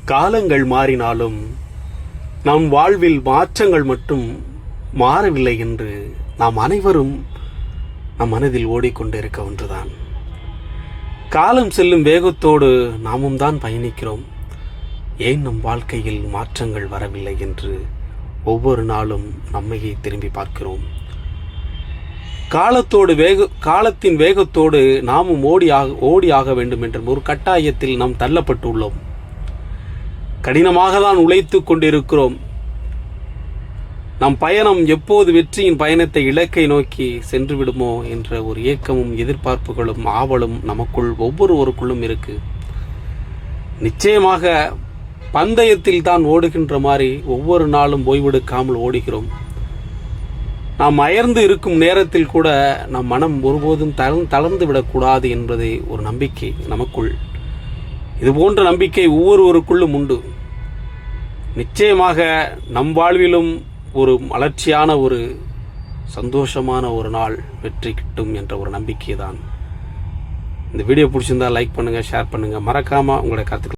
காலங்கள் மாறினாலும் நம் வாழ்வில் மாற்றங்கள் மட்டும் மாறவில்லை என்று நாம் அனைவரும் நம் மனதில் ஓடிக்கொண்டிருக்க ஒன்றுதான். காலம் செல்லும் வேகத்தோடு நாமும் தான் பயணிக்கிறோம். ஏன் நம் வாழ்க்கையில் மாற்றங்கள் வரவில்லை என்று ஒவ்வொரு நாளும் நம்மையே திரும்பி பார்க்கிறோம். காலத்தின் வேகத்தோடு நாமும் ஓடியாக வேண்டும் என்ற ஒரு கட்டாயத்தில் நாம் தள்ளப்பட்டுள்ளோம். கடினமாக தான் உழைத்து கொண்டிருக்கிறோம். நம் பயணம் எப்போது வெற்றியின் பயணத்தை இலக்கை நோக்கி சென்று விடுமோ என்ற ஒரு ஏக்கமும் எதிர்பார்ப்புகளும் ஆவலும் நமக்குள் ஒவ்வொருவருக்குள்ளும் இருக்கு. நிச்சயமாக பந்தயத்தில் தான் ஓடுகின்ற மாதிரி ஒவ்வொரு நாளும் ஓய்வெடுக்காமல் ஓடுகிறோம். நாம் அயர்ந்து இருக்கும் நேரத்தில் கூட நம் மனம் ஒருபோதும் தளர்ந்து விடக்கூடாது என்பதே ஒரு நம்பிக்கை நமக்குள். இது போன்ற நம்பிக்கை ஒவ்வொருவருக்குள்ளும் உண்டு. நிச்சயமாக நம் வாழ்விலும் ஒரு மலர்ச்சியான ஒரு சந்தோஷமான ஒரு நாள் வெற்றி கிட்டும் என்ற ஒரு நம்பிக்கை தான். இந்த வீடியோ பிடிச்சிருந்தா லைக் பண்ணுங்கள், ஷேர் பண்ணுங்கள், மறக்காமல் உங்களுடைய கருத்துக்கள்